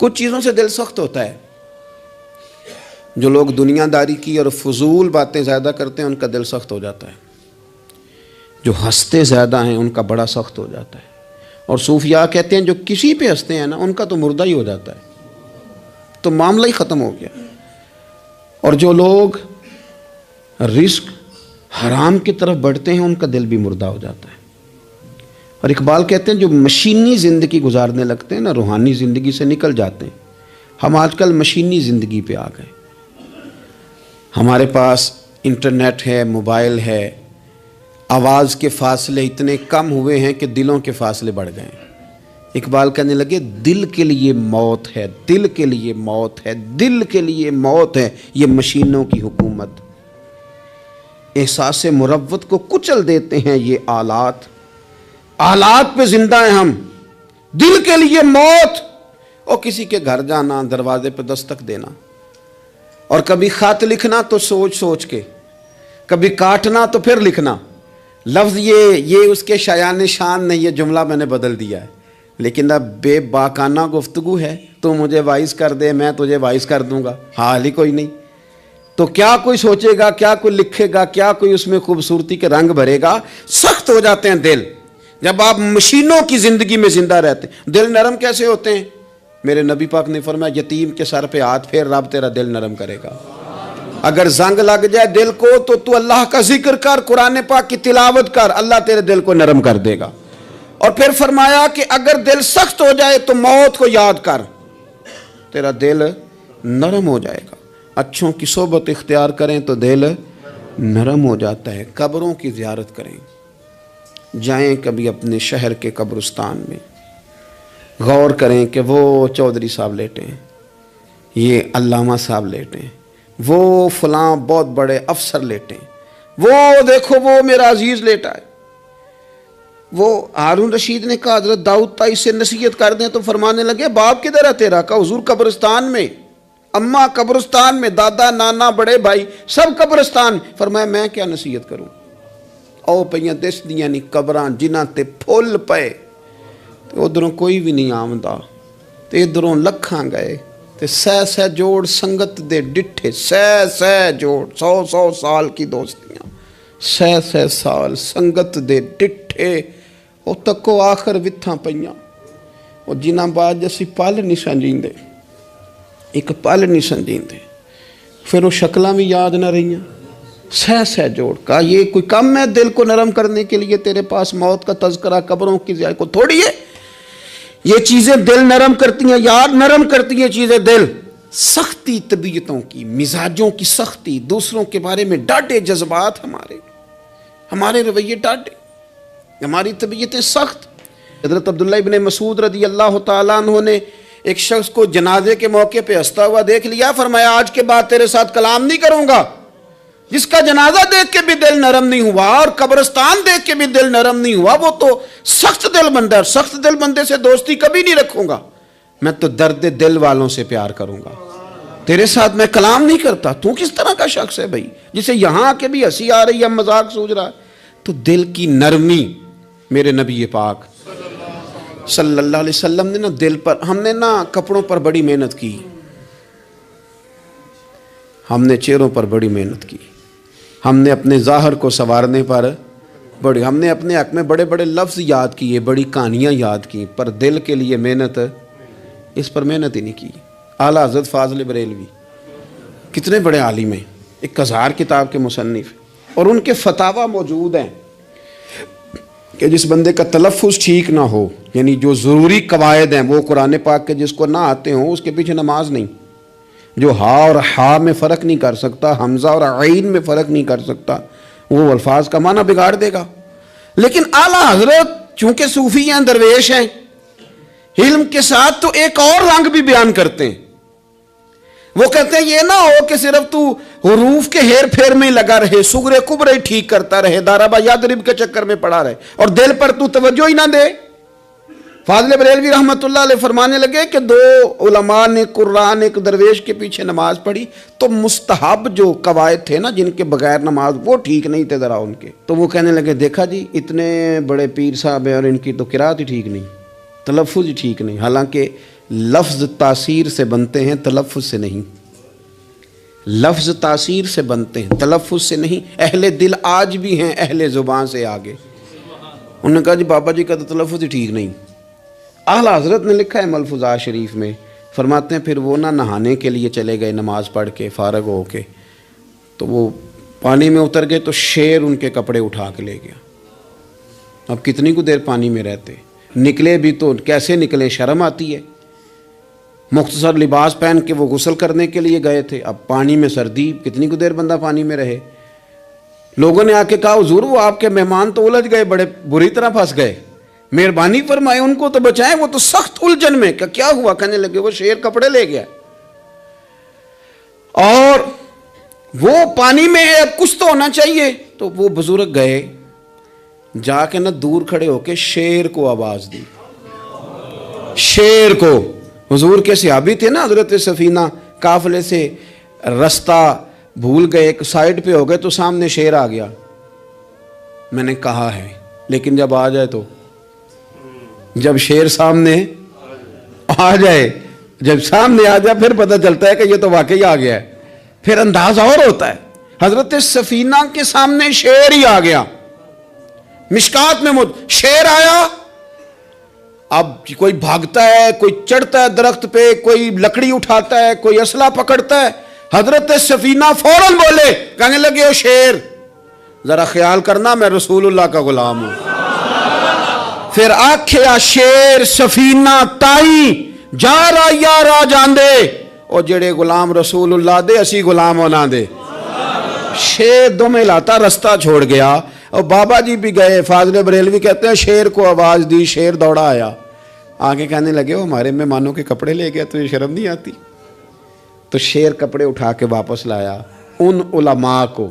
کچھ چیزوں سے دل سخت ہوتا ہے. جو لوگ دنیا داری کی اور فضول باتیں زیادہ کرتے ہیں ان کا دل سخت ہو جاتا ہے. جو ہنستے زیادہ ہیں ان کا بڑا سخت ہو جاتا ہے. اور صوفیاء کہتے ہیں جو کسی پہ ہنستے ہیں نا ان کا تو مردہ ہی ہو جاتا ہے, تو معاملہ ہی ختم ہو گیا. اور جو لوگ رزق حرام کی طرف بڑھتے ہیں ان کا دل بھی مردہ ہو جاتا ہے. اور اقبال کہتے ہیں جو مشینی زندگی گزارنے لگتے ہیں نا روحانی زندگی سے نکل جاتے ہیں. ہم آج کل مشینی زندگی پہ آ گئے. ہمارے پاس انٹرنیٹ ہے, موبائل ہے, آواز کے فاصلے اتنے کم ہوئے ہیں کہ دلوں کے فاصلے بڑھ گئے ہیں. اقبال کہنے لگے دل کے لیے موت ہے, دل کے لیے موت ہے, دل کے لیے موت ہے یہ مشینوں کی حکومت. احساس مروت کو کچل دیتے ہیں یہ آلات, آلات پہ زندہ ہیں ہم. دل کے لیے موت. اور کسی کے گھر جانا, دروازے پہ دستک دینا, اور کبھی خط لکھنا تو سوچ سوچ کے, کبھی کاٹنا تو پھر لکھنا. لفظ یہ اس کے شایان شان نہیں, یہ جملہ میں نے بدل دیا ہے. لیکن اب بے باکانہ گفتگو ہے, تو مجھے وائس کر دے میں تجھے وائس کر دوں گا, حال ہی کوئی نہیں. تو کیا کوئی سوچے گا, کیا کوئی لکھے گا, کیا کوئی اس میں خوبصورتی کے رنگ بھرے گا. سخت ہو جاتے ہیں دل جب آپ مشینوں کی زندگی میں زندہ رہتے ہیں. دل نرم کیسے ہوتے ہیں؟ میرے نبی پاک نے فرمایا یتیم کے سر پہ ہاتھ پھیر, رب تیرا دل نرم کرے گا. اگر زنگ لگ جائے دل کو تو اللہ کا ذکر کر, قرآن پاک کی تلاوت کر, اللہ تیرے دل کو نرم کر دے گا. اور پھر فرمایا کہ اگر دل سخت ہو جائے تو موت کو یاد کر, تیرا دل نرم ہو جائے گا. اچھوں کی صحبت اختیار کریں تو دل نرم ہو جاتا ہے. قبروں کی زیارت کریں, جائیں کبھی اپنے شہر کے قبرستان میں, غور کریں کہ وہ چودھری صاحب لیٹے ہیں, یہ علامہ صاحب لیٹے ہیں, وہ فلاں بہت بڑے افسر لیٹے ہیں, وہ دیکھو وہ میرا عزیز لیٹا ہے. وہ ہارون رشید نے کہا حضرت داؤد تائی سے نصیحت کر دیں, تو فرمانے لگے باپ کدھر ہے تیرا؟ کہا حضور قبرستان میں, اماں قبرستان میں, دادا نانا بڑے بھائی سب قبرستان. فرمایا میں کیا نصیحت کروں؟ او پئیاں دس دیاں نہیں قبراں جنہاں تے پھول پئے, ادھروں کوئی بھی نہیں آمدا, تے ادھروں لکھاں گئے, تے سہ جوڑ سنگت دے ڈٹھے, سہ جوڑ 100 سال کی دوستیاں, سہ سال سنگت دے ڈٹھے, او تکو آخر وتھاں پئیاں, او جنہاں بعد جسی پل نہیں سمجھیندے, ایک پل نہیں سمجھیندے, پھر وہ شکلاں بھی یاد نہ رہیاں. سہ جوڑ. کہا یہ کوئی کم ہے دل کو نرم کرنے کے لیے تیرے پاس موت کا تذکرہ قبروں کی زیارت کو تھوڑی ہے. یہ چیزیں دل نرم کرتی ہیں, یاد نرم کرتی ہیں چیزیں دل. سختی طبیعتوں کی, مزاجوں کی سختی, دوسروں کے بارے میں ڈاڈے جذبات, ہمارے رویے ڈاڈے, ہماری طبیعتیں سخت. حضرت عبداللہ ابن مسعود رضی اللہ تعالیٰ عنہ نے ایک شخص کو جنازے کے موقع پہ ہنستا ہوا دیکھ لیا, فرمایا آج کے بعد تیرے ساتھ کلام نہیں کروں گا. جس کا جنازہ دیکھ کے بھی دل نرم نہیں ہوا اور قبرستان دیکھ کے بھی دل نرم نہیں ہوا, وہ تو سخت دل بندہ ہے. سخت دل بندے سے دوستی کبھی نہیں رکھوں گا, میں تو درد دل والوں سے پیار کروں گا. تیرے ساتھ میں کلام نہیں کرتا. تو کس طرح کا شخص ہے بھائی جسے یہاں آ کے بھی ہنسی آ رہی ہے, مذاق سوچ رہا ہے؟ تو دل کی نرمی, میرے نبی پاک صلی اللہ علیہ وسلم نے نا دل پر, ہم نے نا کپڑوں پر بڑی محنت کی, ہم نے چہروں پر بڑی محنت کی, ہم نے اپنے ظاہر کو سنوارنے پر بڑی, ہم نے اپنے حق میں بڑے بڑے لفظ یاد کیے, بڑی کہانیاں یاد کی, پر دل کے لیے محنت, اس پر محنت ہی نہیں کی. اعلیٰ حضرت فاضل بریلوی کتنے بڑے عالم ہیں, 1000 کتاب کے مصنف, اور ان کے فتاوی موجود ہیں کہ جس بندے کا تلفظ ٹھیک نہ ہو, یعنی جو ضروری قواعد ہیں وہ قرآن پاک کے جس کو نہ آتے ہوں اس کے پیچھے نماز نہیں. جو ہا اور ہا میں فرق نہیں کر سکتا, حمزہ اور عین میں فرق نہیں کر سکتا, وہ الفاظ کا معنی بگاڑ دے گا. لیکن اعلیٰ حضرت چونکہ صوفی ہیں, درویش ہیں, علم کے ساتھ تو ایک اور رنگ بھی بیان کرتے ہیں. وہ کہتے ہیں یہ نہ ہو کہ صرف تو حروف کے ہیر پھیر میں لگا رہے, صغرے کبرے ٹھیک کرتا رہے, دارابا یادرب کے چکر میں پڑا رہے, اور دل پر تو توجہ ہی نہ دے. فاضل بریلوی رحمۃ اللہ علیہ فرمانے لگے کہ 2 علماء نے قرآن ایک درویش کے پیچھے نماز پڑھی, تو مستحب جو قواعد تھے نا جن کے بغیر نماز, وہ ٹھیک نہیں تھے ذرا ان کے. تو وہ کہنے لگے دیکھا جی اتنے بڑے پیر صاحب ہیں اور ان کی تو قرات ہی ٹھیک نہیں, تلفظ ہی ٹھیک نہیں, حالانکہ لفظ تاثیر سے بنتے ہیں تلفظ سے نہیں، لفظ تاثیر سے بنتے ہیں تلفظ سے نہیں۔ اہل دل آج بھی ہیں اہل زبان سے آگے۔ انہوں نے کہا جی بابا جی کا تو تلفظ ہی ٹھیک نہیں۔ اعلیٰ حضرت نے لکھا ہے ملفوظات شریف میں، فرماتے ہیں پھر وہ نہ نہانے کے لیے چلے گئے نماز پڑھ کے فارغ ہو کے، تو وہ پانی میں اتر گئے تو شیر ان کے کپڑے اٹھا کے لے گیا۔ اب کتنی کو دیر پانی میں رہتے، نکلے بھی تو کیسے نکلے، شرم آتی ہے۔ مختصر لباس پہن کے وہ غسل کرنے کے لیے گئے تھے، اب پانی میں سردی، کتنی کو دیر بندہ پانی میں رہے۔ لوگوں نے آ کے کہا حضور وہ آپ کے مہمان تو الجھ گئے، بڑے بری طرح پھنس گئے، مہربانی فرمائے ان کو تو بچائیں، وہ تو سخت الجھن میں۔ کیا ہوا؟ کہنے لگے وہ شیر کپڑے لے گیا اور وہ پانی میں ہے، اب کچھ تو ہونا چاہیے۔ تو وہ بزرگ گئے، جا کے نہ دور کھڑے ہو کے شیر کو آواز دی، شیر کو۔ حضور کے صحابی تھے نا حضرت سفینہ، قافلے سے رستہ بھول گئے، ایک سائیڈ پہ ہو گئے تو سامنے شیر آ گیا۔ میں نے کہا ہے لیکن جب آ جائے تو، جب شیر سامنے آ جائے، جب سامنے آ جائے پھر پتہ چلتا ہے کہ یہ تو واقعی آ گیا ہے، پھر انداز اور ہوتا ہے۔ حضرت سفینہ کے سامنے شیر ہی آ گیا، مشکات میں شیر آیا۔ اب کوئی بھاگتا ہے، کوئی چڑھتا ہے درخت پہ، کوئی لکڑی اٹھاتا ہے، کوئی اسلحہ پکڑتا ہے۔ حضرت سفینہ فوراً بولے، کہنے لگے او شیر ذرا خیال کرنا میں رسول اللہ کا غلام ہوں۔ پھر آکھیا شیر سفینہ تائی جا را یا را جاندے، او جڑے غلام رسول اللہ دے اسی غلام ہونا دے۔ شیر دو میں لاتا رستہ چھوڑ گیا، اور بابا جی بھی گئے، فاضل بریلوی کہتے ہیں شیر کو آواز دی، شیر دوڑا آیا، آگے کہنے لگے وہ ہمارے مہمانوں کے کپڑے لے گیا، تجھے شرم نہیں آتی؟ تو شیر کپڑے اٹھا کے واپس لایا۔ ان علماء کو،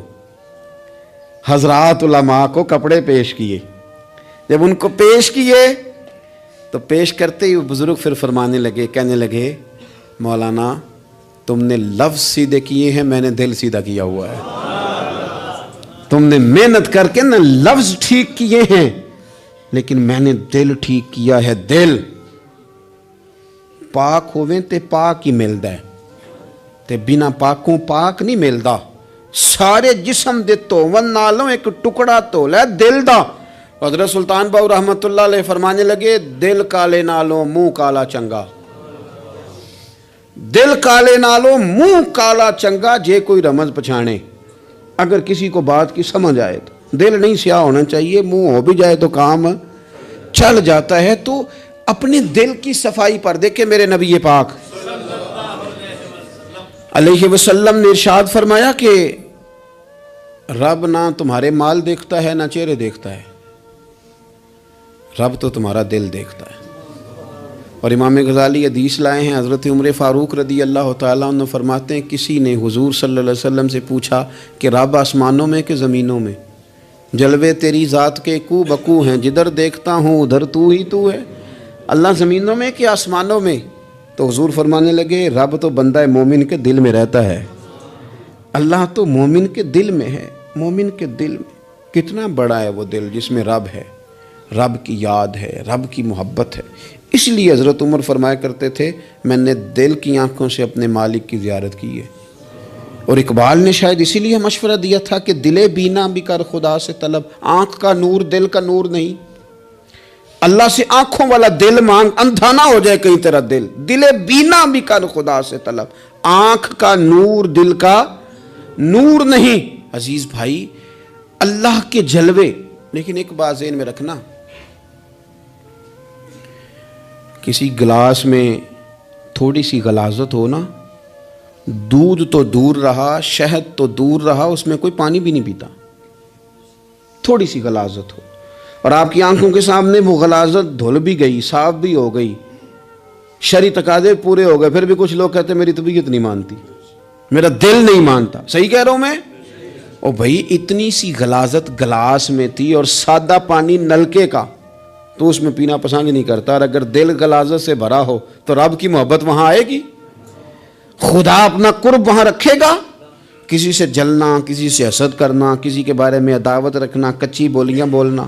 حضرات علماء کو کپڑے پیش کیے، جب ان کو پیش کیے تو پیش کرتے ہی وہ بزرگ پھر فرمانے لگے، کہنے لگے مولانا تم نے لفظ سیدھے کیے ہیں، میں نے دل سیدھا کیا ہوا ہے۔ تم نے محنت کر کے نہ لفظ ٹھیک کیے ہیں لیکن میں نے دل ٹھیک کیا ہے۔ دل پاک ہوئے تے پاک ہی ملدا ہے، تے بنا پاکوں پاک نہیں ملدا۔ سارے جسم دے توون نالوں ایک ٹکڑا تول ہے دل دا۔ حضرت سلطان باؤ رحمت اللہ علیہ فرمانے لگے دل کالے نالوں منہ کالا چنگا، دل کالے نالوں منہ کالا چنگا، جے کوئی رمز پچھانے۔ اگر کسی کو بات کی سمجھ آئے تو دل نہیں سیاہ ہونا چاہیے، منہ ہو بھی جائے تو کام چل جاتا ہے۔ تو اپنے دل کی صفائی پر دیکھیں میرے نبی پاک علیہ وسلم نے ارشاد فرمایا کہ رب نہ تمہارے مال دیکھتا ہے نہ چہرے دیکھتا ہے، رب تو تمہارا دل دیکھتا ہے۔ اور امام غزالی حدیث لائے ہیں، حضرت عمر فاروق رضی اللہ تعالیٰ عنہ فرماتے ہیں کسی نے حضور صلی اللہ علیہ وسلم سے پوچھا کہ رب آسمانوں میں کہ زمینوں میں؟ جلوے تیری ذات کے کو بکو ہیں، جدھر دیکھتا ہوں ادھر تو ہی تو ہے۔ اللہ زمینوں میں کہ آسمانوں میں؟ تو حضور فرمانے لگے رب تو بندہ مومن کے دل میں رہتا ہے، اللہ تو مومن کے دل میں ہے۔ مومن کے دل میں کتنا بڑا ہے وہ دل جس میں رب ہے، رب کی یاد ہے، رب کی محبت ہے۔ اس لیے حضرت عمر فرمایا کرتے تھے میں نے دل کی آنکھوں سے اپنے مالک کی زیارت کی ہے۔ اور اقبال نے شاید اسی لیے مشورہ دیا تھا کہ دل بینا بھی کر خدا سے طلب، آنکھ کا نور دل کا نور نہیں، اللہ سے آنکھوں والا دل مانگ، اندھا نہ ہو جائے کہیں تیرا دل، دل بینا بھی کر خدا سے طلب، آنکھ کا نور دل کا نور نہیں۔ عزیز بھائی اللہ کے جلوے، لیکن ایک بات ذہن میں رکھنا، کسی گلاس میں تھوڑی سی غلاظت ہو نا، دودھ تو دور رہا، شہد تو دور رہا، اس میں کوئی پانی بھی نہیں پیتا، تھوڑی سی غلاظت ہو، اور آپ کی آنکھوں کے سامنے وہ غلاظت دھل بھی گئی، صاف بھی ہو گئی، شرعی تقاضے پورے ہو گئے، پھر بھی کچھ لوگ کہتے ہیں میری طبیعت نہیں مانتی، میرا دل نہیں مانتا۔ صحیح کہہ رہا ہوں میں؟ او بھائی اتنی سی غلاظت گلاس میں تھی اور سادہ پانی نلکے کا، تو اس میں پینا پسند نہیں کرتا، اور اگر دل غلاظت سے بھرا ہو تو رب کی محبت وہاں آئے گی، خدا اپنا قرب وہاں رکھے گا۔ کسی سے جلنا، کسی سے حسد کرنا، کسی کے بارے میں عداوت رکھنا، کچی بولیاں بولنا،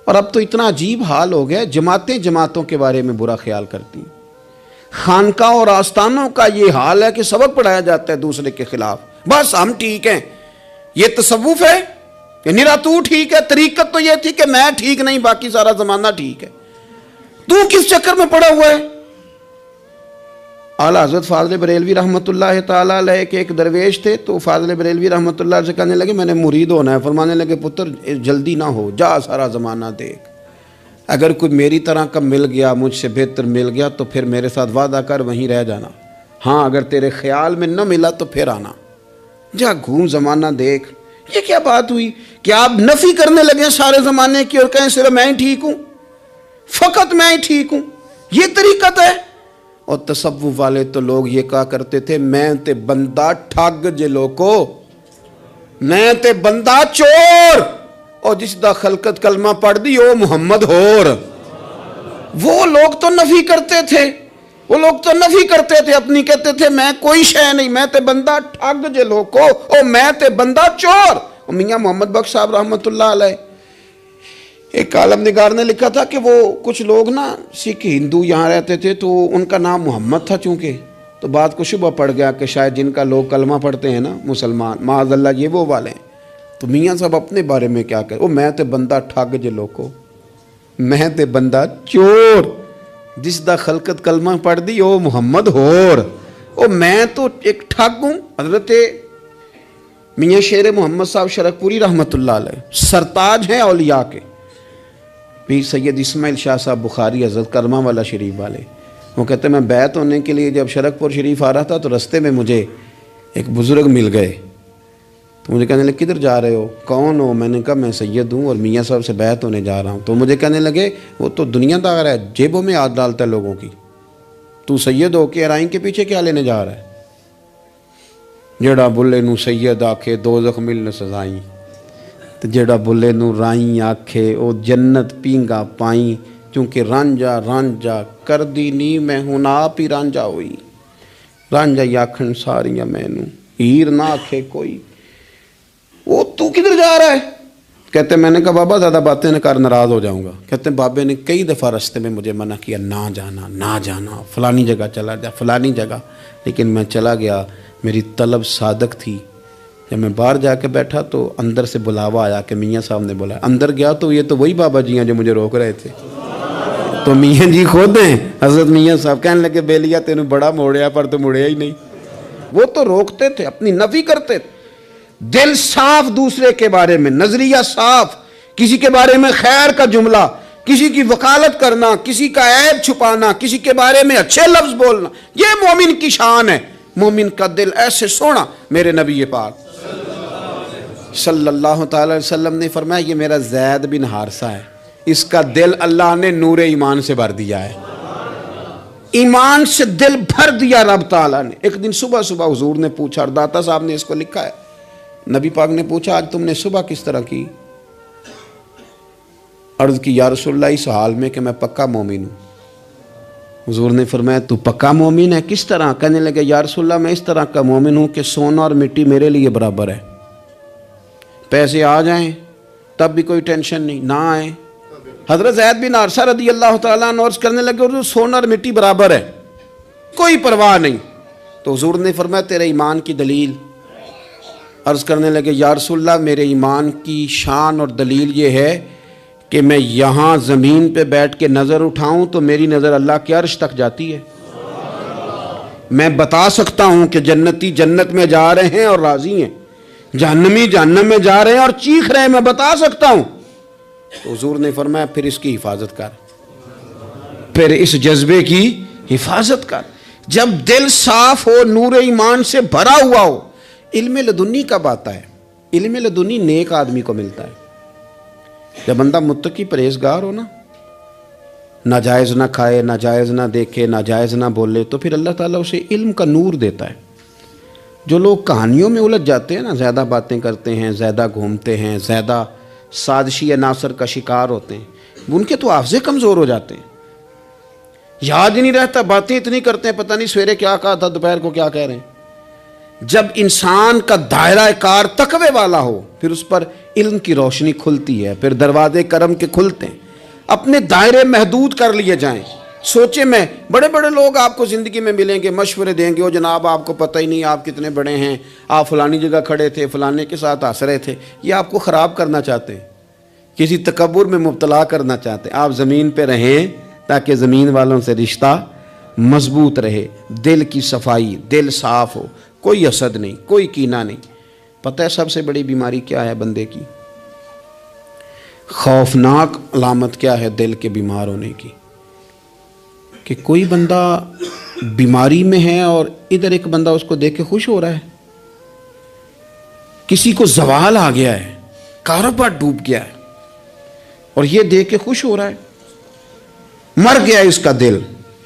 اور اب تو اتنا عجیب حال ہو گیا، جماعتیں جماعتوں کے بارے میں برا خیال کرتی ہیں۔ خانقاہ اور آستانوں کا یہ حال ہے کہ سبق پڑھایا جاتا ہے دوسرے کے خلاف، بس ہم ٹھیک ہیں. یہ تصوف ہے کہ نرا تو ٹھیک ہے؟ طریقت تو یہ تھی کہ میں ٹھیک نہیں، باقی سارا زمانہ ٹھیک ہے. تو کس چکر میں پڑا ہوا ہے؟ اعلیٰ حضرت فاضل بریلوی رحمۃ اللہ تعالیٰ علیہ کے ایک درویش تھے، تو فاضل بریلوی رحمۃ اللہ علیہ سے کہنے لگے میں نے مرید ہونا ہے. فرمانے لگے پتر جلدی نہ ہو، جا سارا زمانہ دیکھ، اگر کوئی میری طرح کا مل گیا، مجھ سے بہتر مل گیا تو پھر میرے ساتھ وعدہ کر وہیں رہ جانا. ہاں اگر تیرے خیال میں نہ ملا تو پھر آنا. جا گھوم زمانہ دیکھ. یہ کیا بات ہوئی کہ آپ نفی کرنے لگے سارے زمانے کی اور کہیں صرف میں ہی ٹھیک ہوں، فقط میں ہی ٹھیک ہوں؟ یہ طریقت ہے؟ اور تصوف والے تو لوگ یہ کہا کرتے تھے میں تے بندہ ٹھگ جے لوکو، میں تے بندہ چور، اور جس دا خلقت کلمہ پڑھ دی او محمد ہور. وہ لوگ تو نفی کرتے تھے، وہ لوگ تو نفی کرتے تھے اپنی، کہتے تھے میں کوئی شے نہیں، میں تے بندہ ٹھگ جے لوکو، او میں تے بندہ چور. میاں محمد بخش صاحب رحمۃ اللہ علیہ، ایک عالم نگار نے لکھا تھا کہ وہ کچھ لوگ نا سکھ ہندو یہاں رہتے تھے تو ان کا نام محمد تھا چونکہ، تو بات کو شبہ پڑ گیا کہ شاید جن کا لوگ کلمہ پڑھتے ہیں نا مسلمان، معاذ اللہ یہ وہ والے ہیں. تو میاں صاحب اپنے بارے میں کیا کہے، وہ میں تے بندہ ٹھگ جے لوکو، میں تے بندہ چور، جس دا خلقت کلمہ پڑھ دی او محمد ہور. او میں تو ایک ٹھگ ہوں. حضرت میاں شیر محمد صاحب شرک پوری رحمۃ اللہ علیہ سرتاج ہیں اولیاء کے، پیر سید اسماعیل شاہ صاحب بخاری حضرت کرما والا شریف والے. وہ کہتے ہیں میں بیعت ہونے کے لیے جب شرک پور شریف آ رہا تھا تو رستے میں مجھے ایک بزرگ مل گئے، تو مجھے کہنے لگے کدھر جا رہے ہو؟ کون ہو؟ میں نے کہا میں سید ہوں اور میاں صاحب سے بیعت ہونے جا رہا ہوں. تو مجھے کہنے لگے وہ تو دنیا دار ہے، جیبوں میں ہاتھ ڈالتا ہے لوگوں کی، تو سید ہو کے ارائیں کے پیچھے کیا لینے جا رہا ہے؟ جڑا بلے نو سید آکھے دوزخ ملن سزائیں، تو جڑا بلے نو رائیں آکھے او جنت پینگا پائیں، چونکہ رانجا رانجا کر دی نی میں ہوں آپ ہی رانجا ہوئی. رانجا آکھن ساریاں میں نو ہیر نہ آکھے کوئی. وہ تو کدھر جا رہا ہے؟ کہتے میں نے کہا بابا زیادہ باتیں نہ کر، ناراض ہو جاؤں گا. کہتے ہیں بابے نے کئی دفعہ رستے میں مجھے منع کیا نہ جانا نہ جانا، فلانی جگہ چلا جا فلانی جگہ، لیکن میں چلا گیا. میری طلب صادق تھی. جب میں باہر جا کے بیٹھا تو اندر سے بلاوا آیا کہ میاں صاحب نے بولا. اندر گیا تو یہ تو وہی بابا جی ہیں جو مجھے روک رہے تھے. تو میاں جی خود ہیں حضرت میاں صاحب. کہنے لگے بیلیا تینوں بڑا موڑیا پر تو مڑیا ہی نہیں. وہ تو روکتے تھے، اپنی نفی کرتے تھے. دل صاف دوسرے کے بارے میں، نظریہ صاف، کسی کے بارے میں خیر کا جملہ، کسی کی وکالت کرنا، کسی کا عیب چھپانا، کسی کے بارے میں اچھے لفظ بولنا، یہ مومن کی شان ہے. مومن کا دل ایسے سونا. میرے نبی پاک صلی اللہ تعالی علیہ وسلم نے فرمایا یہ میرا زید بن حارثہ ہے، اس کا دل اللہ نے نور ایمان سے بھر دیا ہے. ایمان سے دل بھر دیا رب تعالیٰ نے. ایک دن صبح صبح حضور نے پوچھا، اور داتا صاحب نے اس کو لکھا ہے، نبی پاک نے پوچھا آج تم نے صبح کس طرح کی؟ عرض کی یا رسول اللہ اس حال میں کہ میں پکا مومن ہوں. حضور نے فرمایا تو پکا مومن ہے، کس طرح؟ کہنے لگے یا رسول اللہ میں اس طرح کا مومن ہوں کہ سونا اور مٹی میرے لیے برابر ہے. پیسے آ جائیں تب بھی کوئی ٹینشن نہیں، نہ آئیں. حضرت زید بن حارثہ رضی اللہ تعالیٰ عنہ عرض کرنے لگے حضور سونا اور مٹی برابر ہے، کوئی پرواہ نہیں. تو حضور نے فرمایا تیرے ایمان کی دلیل؟ عرض کرنے لگے یا رسول اللہ میرے ایمان کی شان اور دلیل یہ ہے کہ میں یہاں زمین پہ بیٹھ کے نظر اٹھاؤں تو میری نظر اللہ کے عرش تک جاتی ہے. میں بتا سکتا ہوں کہ جنتی جنت میں جا رہے ہیں اور راضی ہیں، جہنمی جہنم میں جا رہے ہیں اور چیخ رہے ہیں، میں بتا سکتا ہوں. تو حضور نے فرمایا پھر اس کی حفاظت کر، پھر اس جذبے کی حفاظت کر. جب دل صاف ہو، نور ایمان سے بھرا ہوا ہو. علم لدنی کب آتا ہے؟ علم لدنی نیک آدمی کو ملتا ہے جب بندہ متقی پرہیزگار ہو نا، ناجائز نہ کھائے، ناجائز نہ دیکھے، ناجائز نہ بولے، تو پھر اللہ تعالیٰ اسے علم کا نور دیتا ہے. جو لوگ کہانیوں میں الجھ جاتے ہیں نا، زیادہ باتیں کرتے ہیں، زیادہ گھومتے ہیں، زیادہ سازشی عناصر کا شکار ہوتے ہیں، ان کے تو حافظے کمزور ہو جاتے ہیں، یاد ہی نہیں رہتا، باتیں اتنی کرتے ہیں پتہ نہیں سویرے کیا کہا تھا دوپہر کو کیا کہہ رہے ہیں. جب انسان کا دائرہ کار تقوی والا ہو پھر اس پر علم کی روشنی کھلتی ہے، پھر دروازے کرم کے کھلتے ہیں. اپنے دائرے محدود کر لیے جائیں، سوچے میں بڑے بڑے لوگ آپ کو زندگی میں ملیں گے، مشورے دیں گے، وہ جناب آپ کو پتہ ہی نہیں آپ کتنے بڑے ہیں، آپ فلانی جگہ کھڑے تھے، فلانے کے ساتھ ہنس رہے تھے. یہ آپ کو خراب کرنا چاہتے ہیں، کسی تکبر میں مبتلا کرنا چاہتے ہیں. آپ زمین پہ رہیں تاکہ زمین والوں سے رشتہ مضبوط رہے، دل کی صفائی، دل صاف ہو، کوئی حسد نہیں، کوئی کینہ نہیں. پتہ ہے سب سے بڑی بیماری کیا ہے بندے کی؟ خوفناک علامت کیا ہے دل کے بیمار ہونے کی؟ کہ کوئی بندہ بیماری میں ہے اور ادھر ایک بندہ اس کو دیکھ کے خوش ہو رہا ہے. کسی کو زوال آ گیا ہے، کاروبار ڈوب گیا ہے اور یہ دیکھ کے خوش ہو رہا ہے. مر گیا ہے اس کا دل،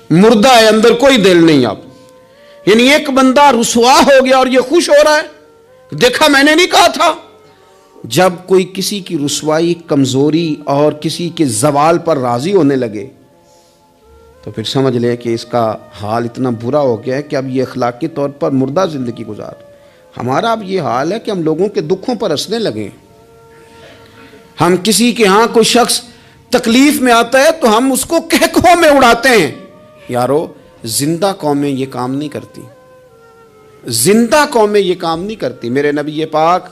مردہ ہے، اندر کوئی دل نہیں. آپ یعنی ایک بندہ رسوا ہو گیا اور یہ خوش ہو رہا ہے، دیکھا میں نے نہیں کہا تھا. جب کوئی کسی کی رسوائی، کمزوری اور کسی کے زوال پر راضی ہونے لگے تو پھر سمجھ لے کہ اس کا حال اتنا برا ہو گیا ہے کہ اب یہ اخلاقی طور پر مردہ زندگی گزار. ہمارا اب یہ حال ہے کہ ہم لوگوں کے دکھوں پر ہنسنے لگے. ہم کسی کے ہاں کوئی شخص تکلیف میں آتا ہے تو ہم اس کو کہکہوں میں اڑاتے ہیں. یارو زندہ قومیں یہ کام نہیں کرتی، زندہ قومیں یہ کام نہیں کرتی. میرے نبی پاک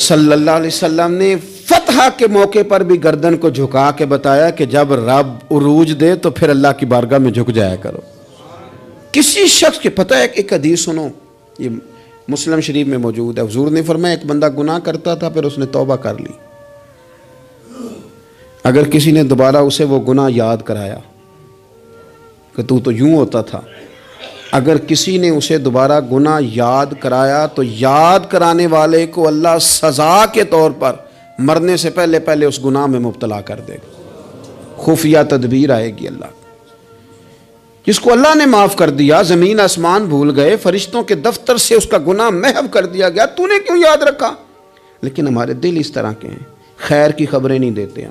صلی اللہ علیہ وسلم نے فتح کے موقع پر بھی گردن کو جھکا کے بتایا کہ جب رب عروج دے تو پھر اللہ کی بارگاہ میں جھک جایا کرو. کسی شخص کے پتہ ہے ایک حدیث سنو، یہ مسلم شریف میں موجود ہے. حضور نے فرمایا ایک بندہ گناہ کرتا تھا، پھر اس نے توبہ کر لی. اگر کسی نے دوبارہ اسے وہ گناہ یاد کرایا کہ تو یوں ہوتا تھا، اگر کسی نے اسے دوبارہ گناہ یاد کرایا تو یاد کرانے والے کو اللہ سزا کے طور پر مرنے سے پہلے پہلے اس گناہ میں مبتلا کر دے گا. خفیہ تدبیر آئے گی اللہ. جس کو اللہ نے معاف کر دیا، زمین آسمان بھول گئے، فرشتوں کے دفتر سے اس کا گناہ محو کر دیا گیا، تو نے کیوں یاد رکھا؟ لیکن ہمارے دل اس طرح کے ہیں، خیر کی خبریں نہیں دیتے.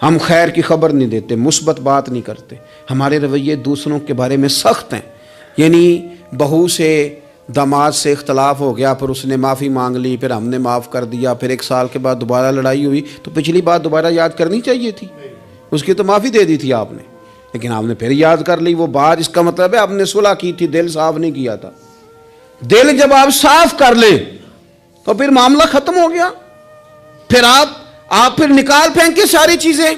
ہم خیر کی خبر نہیں دیتے، مثبت بات نہیں کرتے. ہمارے رویے دوسروں کے بارے میں سخت ہیں. یعنی بہو سے داماد سے اختلاف ہو گیا، پھر اس نے معافی مانگ لی، پھر ہم نے معاف کر دیا، پھر ایک سال کے بعد دوبارہ لڑائی ہوئی تو پچھلی بات دوبارہ یاد کرنی چاہیے تھی. اس کی تو معافی دے دی تھی آپ نے، لیکن آپ نے پھر یاد کر لی وہ بات. اس کا مطلب ہے آپ نے صلح کی تھی، دل صاف نہیں کیا تھا. دل جب آپ صاف کر لیں تو پھر معاملہ ختم ہو گیا. پھر آپ پھر نکال پھینکے ساری چیزیں.